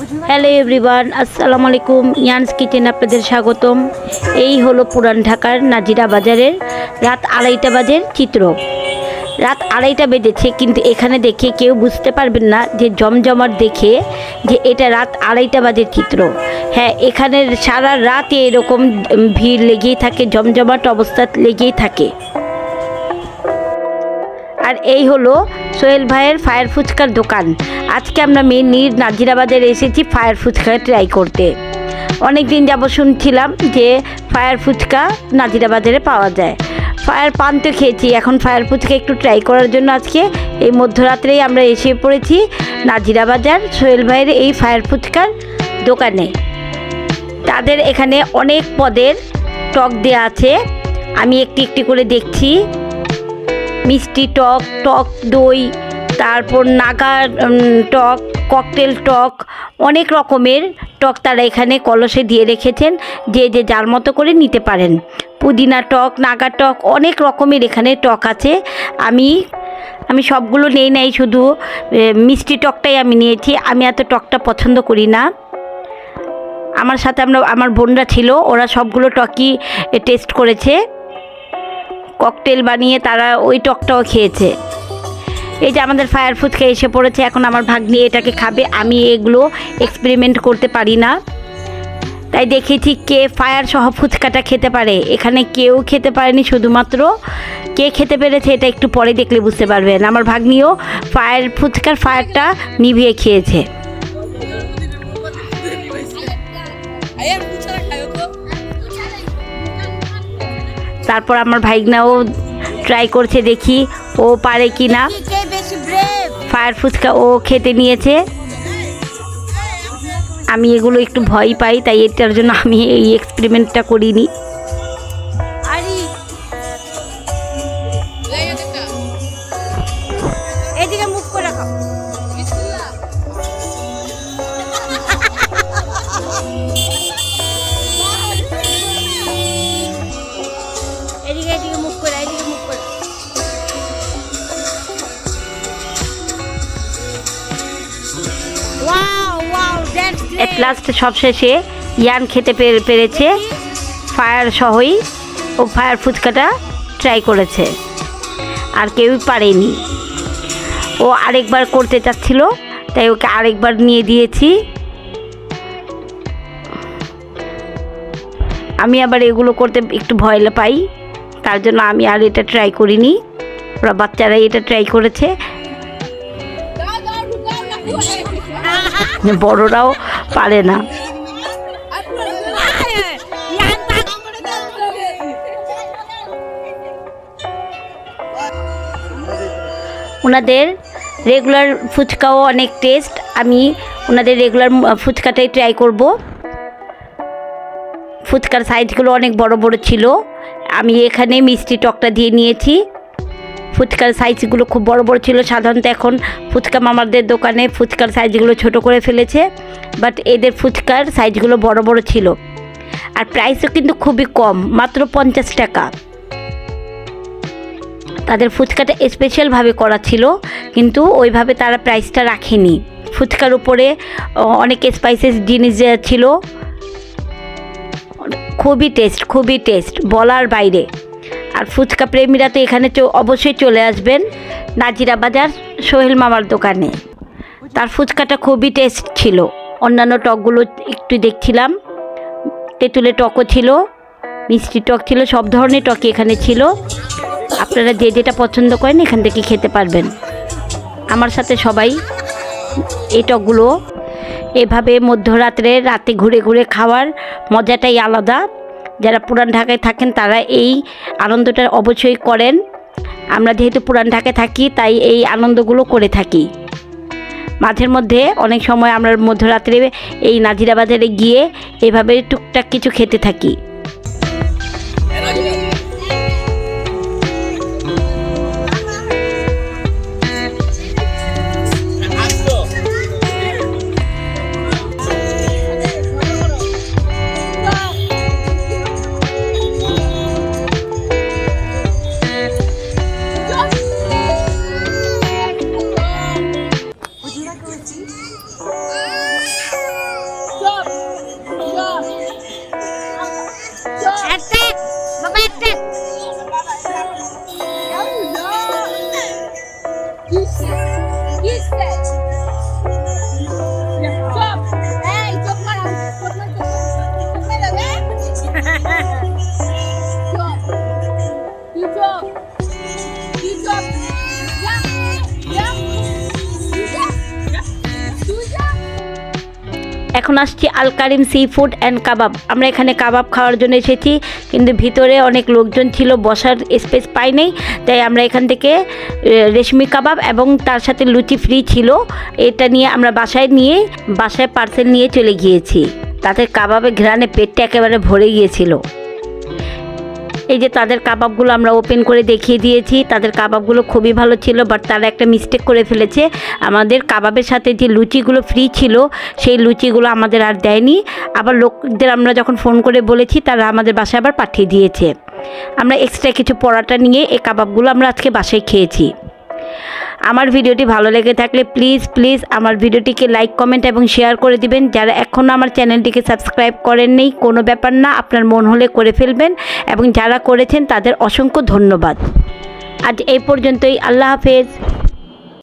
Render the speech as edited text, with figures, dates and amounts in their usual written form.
Hello everyone, আসসালামু আলাইকুম। ইয়ানস kitchen আপনাদের স্বাগতম। এই হলো পুরান ঢাকার নাজিরা বাজারের রাত 2:30 বাজের চিত্র। রাত 2:30 বেজেছে, কিন্তু এখানে দেখে কেউ বুঝতে পারবেন না যে জমজমাট দেখে যে এটা রাত 2:30 বাজের চিত্র। হ্যাঁ, এখানের সারা রাত এরকম ভিড় লেগেই থাকে, জমজমাট অবস্থা লেগেই থাকে। আর এই হলো সোহেল ভাইয়ের ফায়ার ফুচকার দোকান। আজকে আমরা মেনলি নাজিরা বাজারে এসেছি ফায়ার ফুচকা ট্রাই করতে। অনেক দিন যাবত শুনছিলাম যে ফায়ার ফুচকা নাজিরা বাজারে পাওয়া যায়। ফায়ার পান তো খেয়েছি, এখন ফায়ার ফুচকা একটু ট্রাই করার জন্য আজকে এই মধ্যরাত্রেই আমরা এসে পড়েছি নাজিরা বাজার সোহেল ভাইয়ের এই ফায়ার ফুচকার দোকানে। তাদের এখানে অনেক পদের টক দেওয়া আছে, আমি একটি একটি করে দেখছি। মিষ্টি টক, টক দই, তারপর নাগা টক, ককটেল টক, অনেক রকমের টক তারা এখানে কলসে দিয়ে রেখেছেন, যে যে যার মতো করে নিতে পারেন। পুদিনা টক, নাগা টক, অনেক রকমের এখানে টক আছে। আমি সবগুলো নেই নাই, শুধু মিষ্টি টকটাই আমি নিয়েছি। আমি এত টকটা পছন্দ করি না। আমার সাথে আমার বোনরা ছিল, ওরা সবগুলো টকই টেস্ট করেছে, ককটেল বানিয়ে তারা ওই টকটাও খেয়েছে। এই যে আমাদের ফায়ার ফুচকা এসে পড়েছে, এখন আমার ভাগ্নি এটাকে খাবে। আমি এগুলো এক্সপেরিমেন্ট করতে পারি না, তাই দেখেছি কে ফায়ার সহ ফুচকাটা খেতে পারে। এখানে কেউ খেতে পারেনি, শুধুমাত্র কে খেতে পেরেছে এটা একটু পরে দেখলে বুঝতে পারবেন। আমার ভাগ্নিও ফায়ার ফুচকার ফায়ারটা নিভিয়ে খেয়েছে। তারপর আমার ভাইগনাও ট্রাই করছে, দেখি ও পারে কি না। ফায়ার ফুচকা ও খেতে নিয়েছে। আমি এগুলো একটু ভয় পাই, তাই এটার জন্য আমি এই এক্সপেরিমেন্টটা করিনি। এদিকে মুখ করে রাখো। এদিকে মুখ করে, এদিকে মুখ করে। এট লাস্ট সবশেষে ইয়ান খেতে পেরেছে ফায়ার সহই। ও ফায়ার ফুচকাটা ট্রাই করেছে, আর কেউই পারেনি। ও আরেকবার করতে চাচ্ছিল, তাই ওকে আরেকবার নিয়ে দিয়েছি। আমি আবার এগুলো করতে একটু ভয় পাই, তার জন্য আমি আর এটা ট্রাই করিনি। ওরা বাচ্চারাই এটা ট্রাই করেছে, বড়রাও পারে না। ওনাদের রেগুলার ফুচকাও অনেক টেস্ট। আমি ওনাদের রেগুলার ফুচকাটাই ট্রাই করব। ফুচকার সাইজগুলো অনেক বড় বড় ছিল। আমি এখানে মিষ্টি টকটা দিয়ে নিয়েছি। ফুচকার সাইজগুলো খুব বড় বড় ছিল। সাধারণত এখন ফুচকা মামাদের দোকানে ফুচকার সাইজগুলো ছোট করে ফেলেছে, বাট এদের ফুচকার সাইজগুলো বড় বড় ছিল। আর প্রাইসও কিন্তু খুবই কম, মাত্র 50 টাকা। তাদের ফুচকাটা স্পেশালভাবে করা ছিল, কিন্তু ওইভাবে তারা প্রাইসটা রাখেনি। ফুচকার উপরে অনেক স্পাইসেস জিনিস ছিল। খুবই টেস্ট বলার বাইরে। আর ফুচকা প্রেমীরা তো এখানে অবশ্যই চলে আসবেন নাজিরা বাজার সোহেল মামার দোকানে। তার ফুচকাটা খুবই টেস্ট ছিল। অন্যান্য টকগুলো একটু দেখছিলাম, তেঁতুলের টকও ছিল, মিষ্টি টক ছিল, সব ধরনের টকই এখানে ছিল। আপনারা যে যেটা পছন্দ করেন এখান থেকে খেতে পারবেন। আমার সাথে সবাই এই টকগুলো এভাবে মধ্যরাতে রাতে ঘুরে ঘুরে খাওয়ার মজাটাই আলাদা। যারা পুরান ঢাকায় থাকেন তারা এই আনন্দটা অবশ্যই করেন। আমরা যেহেতু পুরান ঢাকায় থাকি, তাই এই আনন্দগুলো করে থাকি। মাঝের মধ্যে অনেক সময় আমরা মধ্যরাত্রে এই নাজিরা বাজারে গিয়ে এভাবে টুকটাক কিছু খেতে থাকি। এখন আসছি আল কারিম সি ফুড অ্যান্ড কাবাব। আমরা এখানে কাবাব খাওয়ার জন্য এসেছি, কিন্তু ভিতরে অনেক লোকজন ছিল, বসার স্পেস পাই নাই, তাই আমরা এখান থেকে রেশমি কাবাব এবং তার সাথে লুচি ফ্রি ছিল, এটা নিয়ে আমরা বাসায় পার্সেল নিয়ে চলে গিয়েছি। তাদের কাবাবে ঘ্রাণে পেটটা একেবারে ভরে গিয়েছিল। এই যে তাদের কাবাবগুলো আমরা ওপেন করে দেখিয়ে দিয়েছি, তাদের কাবাবগুলো খুবই ভালো ছিল, বাট তারা একটা মিস্টেক করে ফেলেছে। আমাদের কাবাবের সাথে যে লুচিগুলো ফ্রি ছিল সেই লুচিগুলো আমাদের আর দেয়নি। আবার লোকদের আমরা যখন ফোন করে বলেছি, তারা আমাদের বাসায় আবার পাঠিয়ে দিয়েছে। আমরা এক্সট্রা কিছু পরোটা নিয়ে এই কাবাবগুলো আমরা আজকে বাসায় খেয়েছি। আমার ভিডিওটি ভালো লেগে থাকলে প্লিজ আমার ভিডিওটিকে লাইক, কমেন্ট এবং শেয়ার করে দিবেন। যারা এখনও আমার চ্যানেলটিকে সাবস্ক্রাইব করেননি, কোনো ব্যাপার না, আপনার মন হলে করে ফেলবেন, এবং যারা করেছেন তাদের অসংখ্য ধন্যবাদ। আজ এই পর্যন্তই। আল্লাহ হাফেজ।